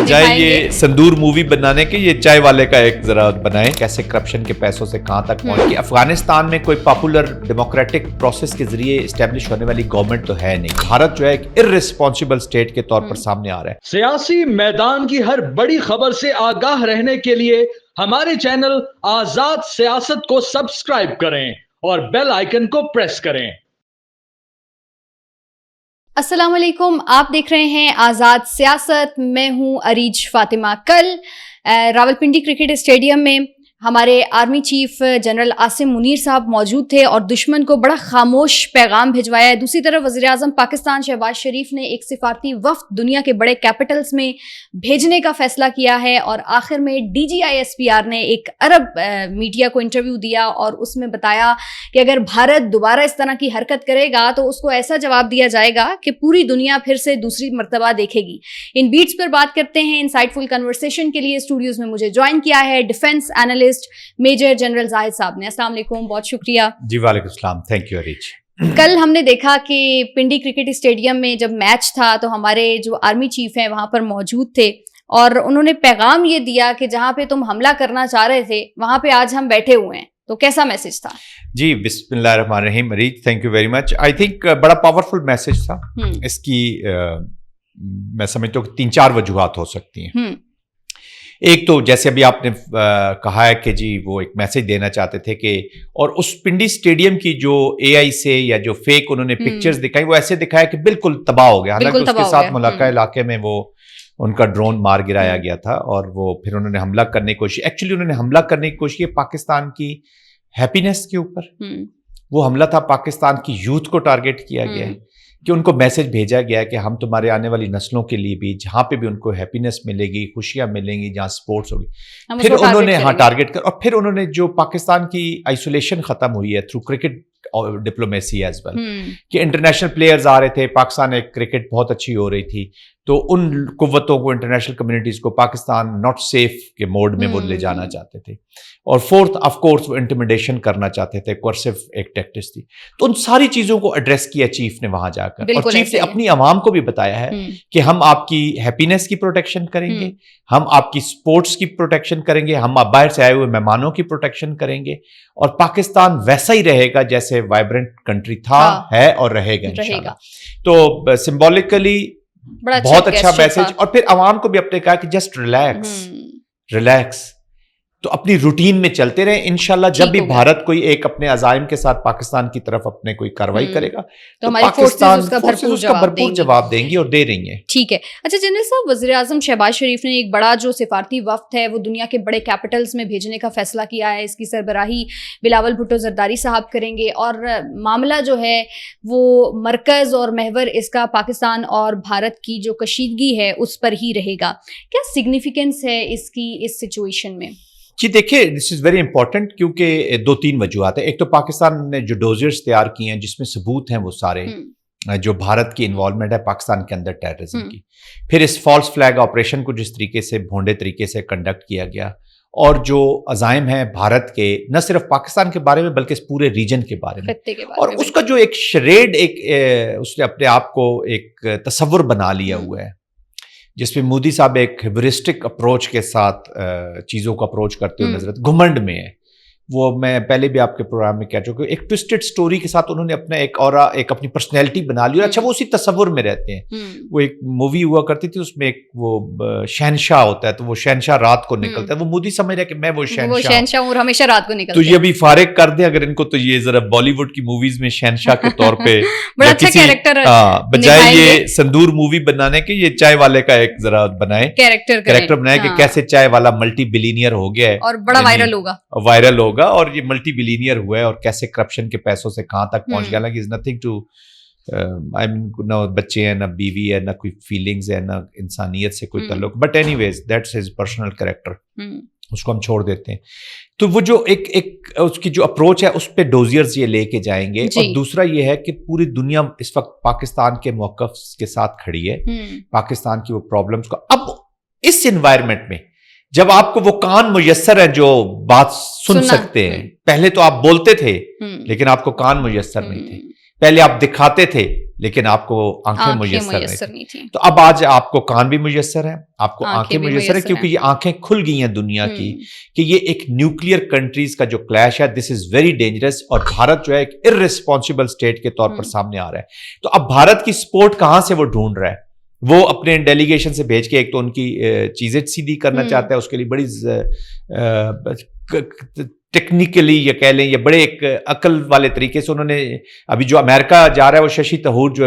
بجائے یہ سندور مووی بنانے کے یہ چائے والے کا ایک ذرا بنائیں کیسے کرپشن کے پیسوں سے کہاں تک پہنچ گئی. افغانستان میں کوئی پاپولر ڈیموکریٹک پروسیس کے ذریعے اسٹیبلش ہونے والی گورنمنٹ تو ہے نہیں. بھارت جو ہے ایک ارریسپانسبل اسٹیٹ کے طور پر سامنے آ رہا ہے. سیاسی میدان کی ہر بڑی خبر سے آگاہ رہنے کے لیے ہمارے چینل آزاد سیاست کو سبسکرائب کریں اور بیل آئیکن کو پریس کریں. السلام علیکم، آپ دیکھ رہے ہیں آزاد سیاست. میں ہوں اریج فاطمہ. کل راولپنڈی کرکٹ اسٹیڈیم میں ہمارے army chief general Asim Munir صاحب موجود تھے اور دشمن کو بڑا خاموش پیغام بھجوایا ہے. دوسری طرف وزیر اعظم پاکستان شہباز شریف نے ایک سفارتی وفد دنیا کے بڑے کیپٹلز میں بھیجنے کا فیصلہ کیا ہے اور آخر میں DGISPR نے ایک عرب میڈیا کو انٹرویو دیا اور اس میں بتایا کہ اگر بھارت دوبارہ اس طرح کی حرکت کرے گا تو اس کو ایسا جواب دیا جائے گا کہ پوری دنیا پھر سے دوسری مرتبہ دیکھے گی. ان بیٹس پر بات کرتے ہیں. انسائٹ فل کنورسیشن کے لیے اسٹوڈیوز میں مجھے جوائن کیا ہے ڈیفنس اینالسٹ میجر جنرل زاہد صاحب نے. السلام علیکم، بہت شکریہ. جی وعلیکم السلام، تھینک یو اریج. کل ہم نے دیکھا کہ پنڈی کرکٹ اسٹیڈیم میں جب میچ تھا تو ہمارے جو آرمی چیف ہیں وہاں پر موجود تھے اور انہوں نے پیغام یہ دیا کہ جہاں پہ تم حملہ کرنا چاہ رہے تھے وہاں پہ آج ہم بیٹھے ہوئے ہیں. تو کیسا میسج تھا؟ جی بسم اللہ الرحمن الرحیم. Areej thank you very much. I think بڑا پاورفل میسج تھا. اس کی میں سمجھتا ہوں کہ 3-4 وجوہات ہو سکتی ہیں. ایک تو جیسے ابھی آپ نے کہا ہے کہ جی وہ ایک میسج دینا چاہتے تھے کہ اور اس پنڈی اسٹیڈیم کی جو AI سے یا جو فیک انہوں نے پکچرز دکھائی وہ ایسے دکھایا کہ بالکل تباہ ہو گیا. حالانکہ اس کے ساتھ ملاقہ علاقے میں وہ ان کا ڈرون مار گرایا گیا تھا اور وہ پھر انہوں نے حملہ کرنے کی کوشش. ایکچولی انہوں نے حملہ کرنے کی کوشش کی پاکستان کی ہیپینس کے اوپر. وہ حملہ تھا پاکستان کی یوتھ کو ٹارگٹ کیا گیا ہے کہ ان کو میسج بھیجا گیا ہے کہ ہم تمہارے آنے والی نسلوں کے لیے بھی جہاں پہ بھی ان کو ہیپینس ملے گی، خوشیاں ملیں گی، جہاں سپورٹس ہوگی، پھر انہوں نے ٹارگٹ کر اور پھر انہوں نے جو پاکستان کی آئسولیشن ختم ہوئی ہے through cricket diplomacy as well کہ انٹرنیشنل پلیئرز آ رہے تھے. پاکستان ایک کرکٹ بہت اچھی ہو رہی تھی تو ان قوتوں کو انٹرنیشنل کمیونٹیز کو پاکستان ناٹ سیف کے موڈ میں وہ لے جانا چاہتے تھے. اور فورتھ آف کورس وہ انٹیمیڈیشن کرنا چاہتے تھے. کورسو ایک ٹیکٹس تھی. تو ان ساری چیزوں کو ایڈریس کیا چیف نے وہاں جا کر اور چیف نے اپنی عوام کو بھی بتایا ہے کہ ہم آپ کی ہیپینس کی پروٹیکشن کریں گے، ہم آپ کی سپورٹس کی پروٹیکشن کریں گے، ہم باہر سے آئے ہوئے مہمانوں کی پروٹیکشن کریں گے اور پاکستان ویسا ہی رہے گا جیسے وائبرنٹ کنٹری تھا، ہے اور رہے گا انشاءاللہ. تو سمبولکلی بہت اچھا میسج. اور پھر عوام کو بھی اپنے کہا کہ جسٹ ریلیکس تو اپنی روٹین میں چلتے رہیں. انشاءاللہ جب بھی بھارت کوئی ایک اپنے عزائم کے ساتھ پاکستان کی طرف اپنے کوئی کاروائی کرے گا تو پاکستان اس کا بھرپور جواب دیں گی اور دے رہی ہیں. ٹھیک ہے. اچھا جنرل صاحب، وزیر اعظم شہباز شریف نے ایک بڑا جو سفارتی وفد ہے وہ دنیا کے بڑے کیپٹلز میں بھیجنے کا فیصلہ کیا ہے. اس کی سربراہی بلاول بھٹو زرداری صاحب کریں گے اور معاملہ جو ہے وہ مرکز اور محور اس کا پاکستان اور بھارت کی جو کشیدگی ہے اس پر ہی رہے گا. کیا سگنیفیکینس ہے اس کی اس سچویشن میں؟ جی دیکھیے دس از ویری امپورٹنٹ کیونکہ 2-3 وجوہات ہیں. ایک تو پاکستان نے جو ڈوزرز تیار کیے ہیں جس میں ثبوت ہیں وہ سارے جو بھارت کی انوالومنٹ ہے پاکستان کے اندر ٹیررزم کی. پھر اس فالس فلیگ آپریشن کو جس طریقے سے بھونڈے طریقے سے کنڈکٹ کیا گیا اور جو عزائم ہیں بھارت کے نہ صرف پاکستان کے بارے میں بلکہ اس پورے ریجن کے بارے میں اور اس کا جو ایک شریڈ ایک اس نے اپنے آپ کو ایک تصور بنا لیا ہوا ہے جس میں مودی صاحب ایک ہیبرسٹک اپروچ کے ساتھ چیزوں کو اپروچ کرتے ہوئے نظر آتے. گھمنڈ میں ہے وہ، میں پہلے بھی آپ کے پروگرام میں کہہ چکا ہوں، ایک ٹوسٹڈ سٹوری کے ساتھ انہوں نے اپنا ایک اور ایک اپنی پرسنالٹی بنا لی. اچھا وہ اسی تصور میں رہتے ہیں. وہ ایک مووی ہوا کرتی تھی اس میں ایک وہ شہنشاہ ہوتا ہے تو وہ شہنشاہ رات کو نکلتا ہے. وہ مودی سمجھ رہا ہے کہ میں وہ شہنشاہ ہوں اور ہمیشہ رات کو نکلتا ہے. تو یہ ابھی فارغ کر دیں اگر ان کو تو یہ ذرا بالی ووڈ کی موویز میں شہنشاہ کے طور پہ بڑا اچھا کیریکٹر بجائے یہ سندور مووی بنانے کے یہ چائے والے کا ایک ذرا بنائے کیریکٹر بنائے کہ کیسے چائے والا ملٹی بلینئر ہو گیا ہے اور بڑا وائرل ہوگا اور یہ ملٹی بلینئر ہوا ہے اور کیسے کرپشن کے پیسوں سے کہاں تک پہنچ گیا. حالانکہ از نتھنگ ٹو نہ بچے ہیں نہ بیوی ہے نہ کوئی فیلنگز ہے نہ انسانیت سے کوئی تعلق. But anyways that's his personal character, اس کو ہم چھوڑ دیتے ہیں. تو وہ جو ایک اس کی جو اپروچ ہے اس پہ ڈوزیئرز یہ لے کے جائیں گے. اور دوسرا یہ ہے کہ پوری دنیا اس وقت پاکستان کے موقف کے ساتھ کھڑی ہے، پاکستان کی وہ پرابلمس کو. اب اس انوائرمنٹ میں جب آپ کو وہ کان میسر ہیں جو بات سن سکتے ہیں، پہلے تو آپ بولتے تھے لیکن آپ کو کان میسر نہیں تھے. پہلے آپ دکھاتے تھے لیکن آپ کو آنکھیں میسر نہیں تھیں. تو اب آج آپ کو کان بھی میسر ہیں, آپ کو آنکھیں میسر ہیں, کیونکہ یہ آنکھیں کھل گئی ہیں دنیا کی کہ یہ ایک نیوکلیئر کنٹریز کا جو کلیش ہے, دس از ویری ڈینجرس, اور بھارت جو ہے ایک ارریسپانسبل اسٹیٹ کے طور پر سامنے آ رہا ہے. تو اب بھارت کی سپورٹ کہاں سے وہ ڈھونڈ رہا ہے؟ وہ اپنے ڈیلیگیشن سے بھیج کے ایک تو ان کی چیزیں سیدھی کرنا چاہتا ہے, اس کے لیے بڑی ٹیکنیکلی یا کہہ لیں یا بڑے ایک عقل والے طریقے سے انہوں نے, ابھی جو امریکہ جا رہا ہے وہ ششی تھرور جو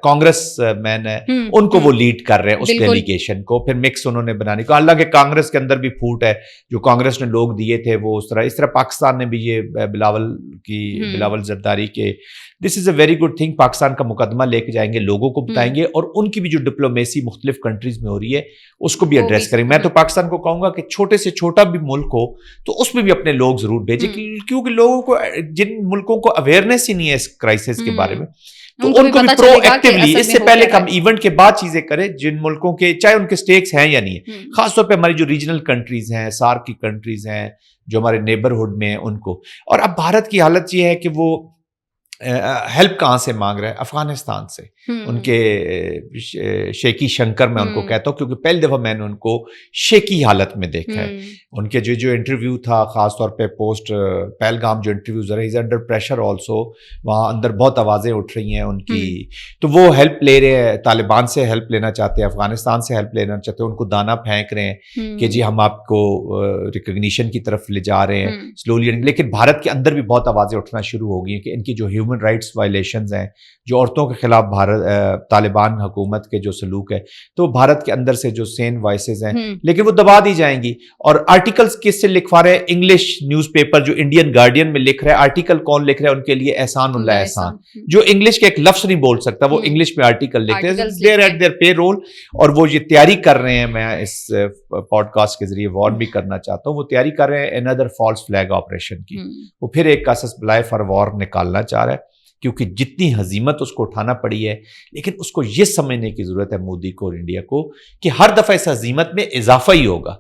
کانگریس مین ہے ان کو وہ لیڈ کر رہے ہیں اس ڈیلیگیشن کو, پھر مکس انہوں نے بنانے کو. حالانکہ کانگریس کے اندر بھی پھوٹ ہے, جو کانگریس نے لوگ دیے تھے وہ اس طرح پاکستان نے بھی یہ بلاول زرداری کے, this is a very good thing. Pakistan کا مقدمہ لے کے جائیں گے, لوگوں کو بتائیں گے, اور ان کی بھی جو ڈپلومیسی مختلف کنٹریز میں ہو رہی ہے اس کو بھی ایڈریس کریں. میں تو پاکستان کو کہوں گا کہ چھوٹے سے چھوٹا بھی ملک ہو تو اس میں بھی اپنے لوگ ضرور بھیجیں, کیونکہ لوگوں کو, جن ملکوں کو اویئرنیس ہی نہیں ہے اس کرائسس کے بارے میں, تو ان کو بھی پرو ایکٹیولی, اس سے پہلے کہ ہم ایونٹ کے بعد چیزیں کریں, جن ملکوں کے چاہے ان کے سٹیکس ہیں یا نہیں ہیں, خاص طور پہ ہماری جو ریجنل کنٹریز ہیں, سارک کی کنٹریز ہیں جو ہمارے نیبرہڈ میں ہیں, ان کو. اور اب بھارت کی حالت یہ ہے کہ وہ ہیلپ کہاں سے مانگ رہا ہے؟ افغانستان سے. ان کے شیکی شنکر میں ان کو کہتا ہوں, کیونکہ پہلی دفعہ میں نے ان کو شیکی حالت میں دیکھا ہے. ان کے جو انٹرویو تھا, خاص طور پہ پوسٹ پہلگام جو انٹرویوز رہے, از انڈر پریشر آلسو, وہاں اندر بہت آوازیں اٹھ رہی ہیں ان کی. تو وہ ہیلپ لے رہے ہیں, طالبان سے ہیلپ لینا چاہتے ہیں, افغانستان سے ہیلپ لینا چاہتے ہیں, ان کو دانا پھینک رہے ہیں کہ جی ہم آپ کو ریکگنیشن کی طرف لے جا رہے ہیں سلولی. لیکن بھارت کے اندر بھی بہت آوازیں اٹھنا شروع ہو گئی ہیں کہ ان کی جو ہیومن رائٹس وائلیشنز ہیں, جو عورتوں کے خلاف طالبان حکومت کے جو سلوک ہے, تو بھارت کے اندر سے جو سین وائسز ہیں, لیکن وہ دبا دی جائیں گی. اور آرٹیکلز کس سے لکھوا رہے ہیں؟ انگلش نیوز پیپر جو انڈین گارڈین میں لکھ رہے ہیں, آرٹیکل کون لکھ رہے ہیں ان کے لیے؟ احسان اللہ احسان, جو انگلش کے ایک لفظ نہیں بول سکتا, وہ انگلش میں آرٹیکل لکھ رہے ہیں, دیر ایٹ دیئر پے رول. اور وہ یہ تیاری کر رہے ہیں, میں اس پوڈ کاسٹ کے ذریعے وارن بھی کرنا چاہتا ہوں, وہ تیاری کر رہے ہیں another false flag آپریشن کی. وہ پھر ایک قصص بلائے فار وار نکالنا چاہ رہا ہے, کیونکہ جتنی ہزیمت اس کو اٹھانا پڑی ہے, لیکن اس کو یہ سمجھنے کی ضرورت ہے مودی کو اور انڈیا کو کہ ہر دفعہ اس ہزیمت میں اضافہ ہی ہوگا,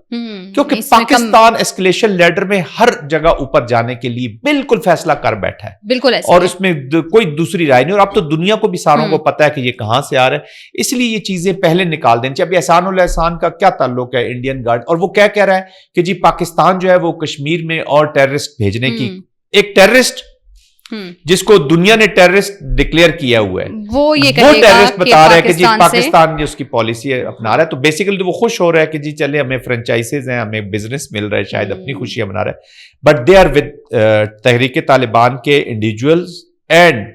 کیونکہ پاکستان اسکلیشن لیڈر میں ہر جگہ اوپر جانے کے لیے بالکل فیصلہ کر بیٹھا ہے, بالکل, اور اس میں کوئی دوسری رائے نہیں. اور اب تو دنیا کو بھی ساروں کو پتا ہے کہ یہ کہاں سے آ رہا ہے, اس لیے یہ چیزیں پہلے نکال دیں. ابھی احسان اللہ احسان کا کیا تعلق ہے انڈین گارڈ, اور وہ کیا کہہ رہا ہے کہ جی پاکستان جو ہے وہ کشمیر میں اور ٹیررسٹ بھیجنے کی, ایک ٹیررسٹ جس کو دنیا نے ٹیررسٹ ڈکلیئر کیا ہوا ہے, وہ ٹیررسٹ بتا رہا ہے کہ جی پاکستان جو اس کی پالیسی اپنا رہا ہے. تو بیسیکلی تو وہ خوش ہو رہا ہے کہ جی چلے ہمیں فرنچائزز ہیں, ہمیں بزنس مل رہا ہے, شاید اپنی خوشیاں منا رہا ہے. بٹ دے آر ود تحریک طالبان کے انڈیویجولز اینڈ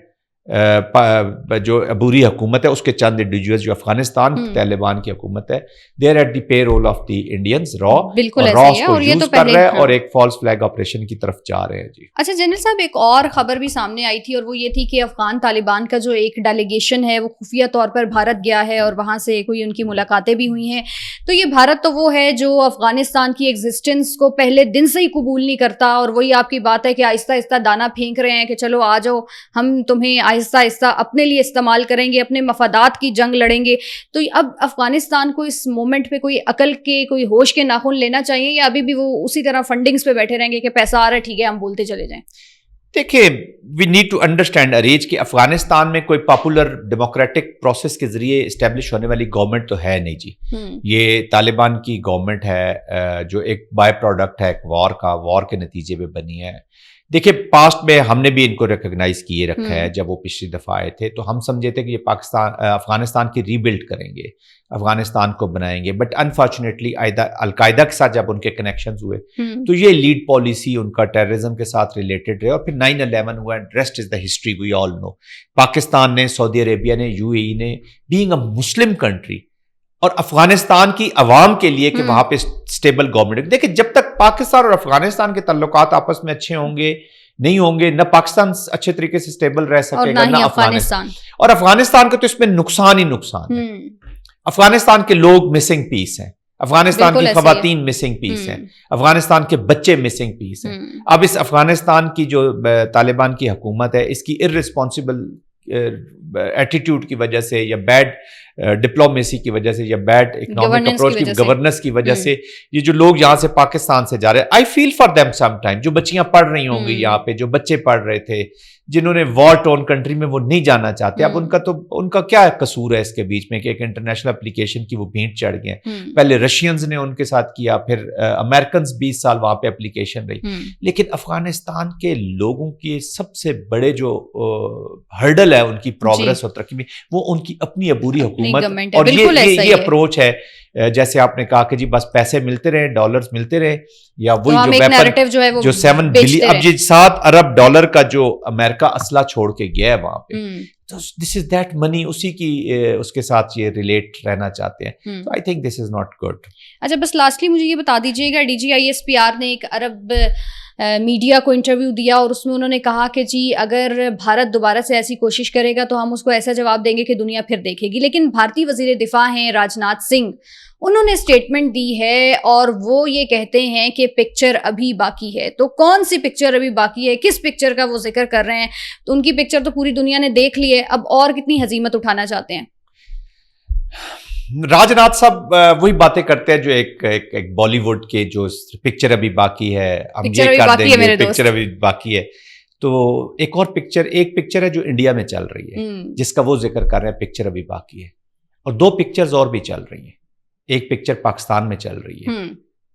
جو عبوری حکومت ہے اس کے چند انڈیویجولز جو افغانستان طالبان کی حکومت ہے, they are at the pay roll of the Indians را, اس کو یوز کر رہے ہیں اور ایک فالس فلیگ آپریشن کی طرف جا رہے ہیں. جی اچھا جنرل صاحب, ایک اور خبر بھی سامنے آئی تھی, اور وہ یہ تھی کہ افغان طالبان کا جو ایک ڈیلیگیشن ہے وہ خفیہ طور پر بھارت گیا ہے, اور وہاں سے کوئی ان کی ملاقاتیں بھی ہوئی ہیں. تو یہ بھارت تو وہ ہے جو افغانستان کی ایگزسٹنس کو پہلے دن سے ہی قبول نہیں کرتا, اور وہی آپ کی بات ہے کہ آہستہ آہستہ دانا پھینک رہے ہیں کہ چلو آ جاؤ, ہم تمہیں آہستہ آہستہ اپنے لیے استعمال کریں گے, اپنے مفادات کی جنگ لڑیں گے. تو اب افغانستان کو اس مومنٹ پہ کوئی عقل کے, کوئی ہوش کے ناخن لینا چاہیے, یا ابھی بھی وہ اسی طرح فنڈنگز پہ بیٹھے رہیں گے کہ پیسہ آ رہا ہے ٹھیک ہے ہم بولتے چلے جائیں؟ دیکھیں, وی نیڈ ٹو انڈرسٹینڈ اریج کہ افغانستان میں کوئی پاپولر ڈیموکریٹک پروسیس کے ذریعے اسٹیبلش ہونے والی گورنمنٹ تو ہے نہیں جی. یہ طالبان کی گورنمنٹ ہے جو ایک بائی پروڈکٹ ہے ایک وار کے نتیجے میں بنی ہے. دیکھیں پاسٹ میں ہم نے بھی ان کو ریکگنائز کیے رکھا ہے, جب وہ پچھلی دفعہ آئے تھے تو ہم سمجھے تھے کہ یہ افغانستان کی ری بلڈ کریں گے, افغانستان کو بنائیں گے. بٹ انفارچونیٹلی القاعدہ کے ساتھ جب ان کے کنیکشنز ہوئے تو یہ لیڈ پالیسی ان کا ٹیررزم کے ساتھ ریلیٹڈ رہے, اور پھر 9/11 ہوا, and rest is the history, we all know. Pakistan نے, سعودی عربیہ نے, UAE نے, بینگ اے مسلم کنٹری, اور افغانستان کی عوام کے لیے کہ وہاں پہ اسٹیبل گورنمنٹ. دیکھیں جب تک پاکستان اور افغانستان کے تعلقات آپس میں اچھے ہوں گے نہیں ہوں گے, نہ پاکستان اچھے طریقے سے اسٹیبل رہ سکے گا, نہ افغانستان. اور افغانستان کا تو اس میں نقصان ہی نقصان ہے. افغانستان کے لوگ مسنگ پیس ہیں, افغانستان کی خواتین مسنگ پیس ہیں, افغانستان کے بچے مسنگ پیس ہیں. اب اس افغانستان کی جو طالبان کی حکومت ہے, اس کی ارریسپانسبل ایٹیٹیوڈ کی وجہ سے یا بیڈ ڈپلومیسی کی وجہ سے یا بیڈ اکنامک اپروچ کی گورننس کی وجہ سے یہ جو لوگ یہاں سے پاکستان سے جا رہے ہیں, آئی فیل فار دیم سم ٹائم, جو بچیاں پڑھ رہی ہوں گی یہاں پہ, جو بچے پڑھ رہے تھے, جنہوں نے وار ٹون کنٹری میں وہ نہیں جانا چاہتے. اب ان کا کیا قصور ہے اس کے بیچ میں کہ ایک انٹرنیشنل اپلیکیشن کی وہ بھینٹ چڑھ گئے ہیں. پہلے رشینز نے ان کے ساتھ کیا, پھر امریکنز 20 سال وہاں پہ اپلیکیشن رہی. لیکن افغانستان کے لوگوں کی سب سے بڑے جو ہرڈل ہے ان کی پروگرس اور ترقی میں, وہ ان کی اپنی عبوری حکومت. اور یہ اپروچ ہے جیسے آپ نے کہا کہ جی بس پیسے ملتے رہے, ڈالرز ملتے رہے, یا وہی جو 7 بلین, اب یہ 7 ارب ڈالر کا جو امریکہ اسلحہ چھوڑ کے گیا ہے وہاں پہ, تو دس از دیٹ منی, اسی کی اس کے ساتھ یہ ریلیٹ رہنا چاہتے ہیں. تو I think this is not good. اچھا بس لاسٹلی مجھے یہ بتا دیجیے گا, DGISPR نے ایک عرب میڈیا کو انٹرویو دیا اور اس میں انہوں نے کہا کہ جی اگر بھارت دوبارہ سے ایسی کوشش کرے گا تو ہم اس کو ایسا جواب دیں گے کہ دنیا پھر دیکھے گی. لیکن بھارتی وزیر دفاع ہیں راجناتھ سنگھ, انہوں نے اسٹیٹمنٹ دی ہے اور وہ یہ کہتے ہیں کہ پکچر ابھی باقی ہے. تو کون سی پکچر ابھی باقی ہے, کس پکچر کا وہ ذکر کر رہے ہیں؟ تو ان کی پکچر تو پوری دنیا نے دیکھ لی ہے, اب اور کتنی ہزیمت اٹھانا چاہتے ہیں؟ راجناتھ صاحب وہی باتیں کرتے ہیں جو ایک بالی ووڈ کے, جو پکچر ابھی باقی ہے, ہم یہ کر دیں گے, پکچر ابھی باقی ہے. تو ایک اور ایک پکچر ہے جو انڈیا میں چل رہی ہے, جس کا وہ ذکر کر رہے ہیں پکچر ابھی باقی ہے. اور 2 پکچرز اور بھی چل رہی ہیں. ایک پکچر پاکستان میں چل رہی ہے,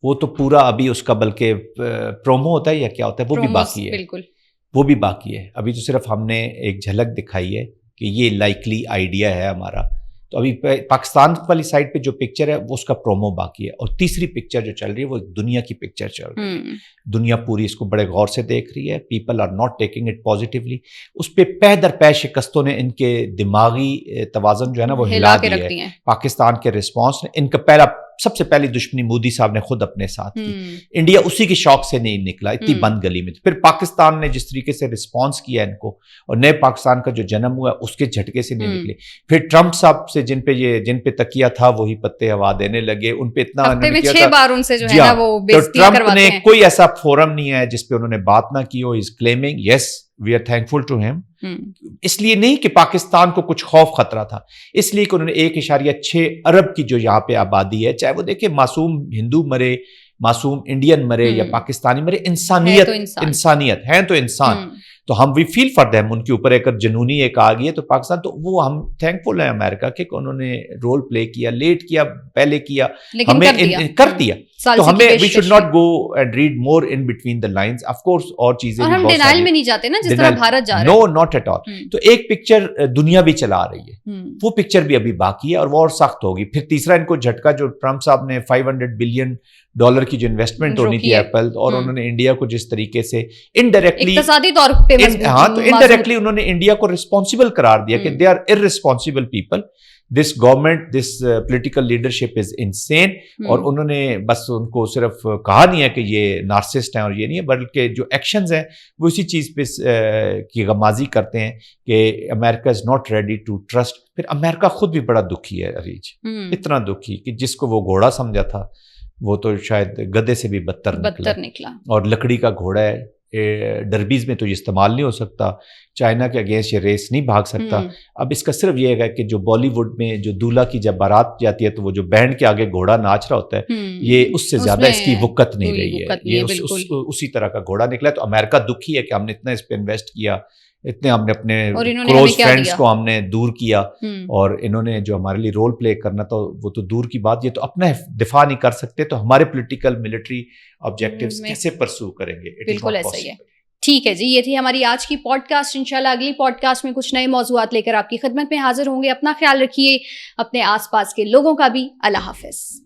وہ تو پورا ابھی اس کا بلکہ پرومو ہوتا ہے یا کیا ہوتا ہے, وہ بھی باقی ہے. وہ بھی باقی ہے. ابھی تو صرف ہم نے ایک جھلک دکھائی ہے کہ یہ لائکلی آئیڈیا ہے ہمارا. تو ابھی پاکستان والی سائڈ پہ جو پکچر ہے وہ اس کا پرومو باقی ہے. اور تیسری پکچر جو چل رہی ہے وہ دنیا کی پکچر چل رہی ہے. دنیا پوری اس کو بڑے غور سے دیکھ رہی ہے. People are not taking it positively. اس پہ پے در پے شکستوں نے ان کے دماغی توازن جو ہے نا وہ ہلا دیا ہے. پاکستان کے رسپانس نے, ان کا سب سے پہلی دشمنی مودی صاحب نے خود اپنے ساتھ کی. انڈیا اسی کی شوق سے نہیں نکلا اتنی بند گلی میں. پھر پاکستان نے جس طریقے سے رسپانس کیا ان کو, اور نئے پاکستان کا جو جنم ہوا اس کے جھٹکے سے نہیں نکلے. پھر ٹرمپ صاحب سے جن پہ تکیہ تھا وہی پتے ہوا دینے لگے, ان پہ اتنا ٹرمپ نے کوئی ایسا فورم نہیں ہے جس پہ انہوں نے بات نہ کی ہو. Is claiming yes we are thankful to him. اس لیے نہیں کہ پاکستان کو کچھ خوف خطرہ تھا, اس لیے کہ انہوں نے 1.6 ارب کی جو یہاں پہ آبادی ہے, چاہے وہ دیکھیں معصوم ہندو مرے, معصوم انڈین مرے یا پاکستانی مرے, انسانیت ہے تو انسان. تو ہم وی فیل فار دیم. ان کے اوپر ایک جنونی ایک آ گئی ہے تو پاکستان, تو وہ ہم تھینکفل ہیں امریکہ کے کہ انہوں نے رول پلے کیا, لیٹ کیا, پہلے کیا, ہمیں کر دیا. تو ہمیں we should not go and read more in between the lines. Of course اور چیزیں اور ہم ڈینائل میں نہیں جاتے نا جس طرح بھارت جا رہا ہے. نو ناٹ ایٹ آل. تو ایک پکچر دنیا بھی چلا رہی ہے, وہ پکچر بھی ابھی باقی ہے اور وہ اور سخت ہوگی. پھر تیسرا ان کو جھٹکا جو ٹرمپ صاحب نے $500 بلین کی جو انویسٹمنٹ ہونی تھی ایپل, اور انہوں نے انڈیا کو جس طریقے سے انڈائریکٹلی اقتصادی طور پہ, ہاں تو انڈائریکٹلی انہوں نے انڈیا کو رسپانسبل قرار دیا کہ they are irresponsible people. This government, this political leadership is insane. اور انہوں نے بس ان کو صرف کہا نہیں ہے کہ یہ نارسسٹ ہیں اور یہ نہیں ہے, بلکہ جو ایکشنز ہیں وہ اسی چیز پہ کی غمازی کرتے ہیں کہ America is not ready to trust. پھر امریکہ خود بھی بڑا دکھی ہے اریج, اتنا دکھی کہ جس کو وہ گھوڑا سمجھا تھا وہ تو شاید گدے سے بھی بدتر نکلا. اور لکڑی کا گھوڑا ہے, ڈربیز میں تو یہ استعمال نہیں ہو سکتا, چائنا کے اگینسٹ یہ ریس نہیں بھاگ سکتا. اب اس کا صرف یہ ہے کہ جو بالی ووڈ میں جو دولہا کی جب بارات جاتی ہے تو وہ جو بینڈ کے آگے گھوڑا ناچ رہا ہوتا ہے, یہ اس سے زیادہ اس کی وقت نہیں رہی ہے, یہ اسی طرح کا گھوڑا نکلا ہے. تو امریکہ دکھی ہے کہ ہم نے اتنا اس پہ انویسٹ کیا, اتنے ہم نے اپنے کلوز فرینڈز کو ہم نے دور کیا, اور انہوں نے جو ہمارے لیے رول پلے کرنا تھا وہ تو دور کی بات, یہ تو اپنا دفاع نہیں کر سکتے, تو ہمارے پولیٹیکل ملٹری آبجیکٹیوز کیسے پرسو کریں گے؟ بالکل ایسا ہی ہے. ٹھیک ہے جی, یہ تھی ہماری آج کی پوڈ کاسٹ. انشاءاللہ اگلی پوڈ کاسٹ میں کچھ نئے موضوعات لے کر آپ کی خدمت میں حاضر ہوں گے. اپنا خیال رکھیے, اپنے آس پاس کے لوگوں کا بھی. اللہ حافظ.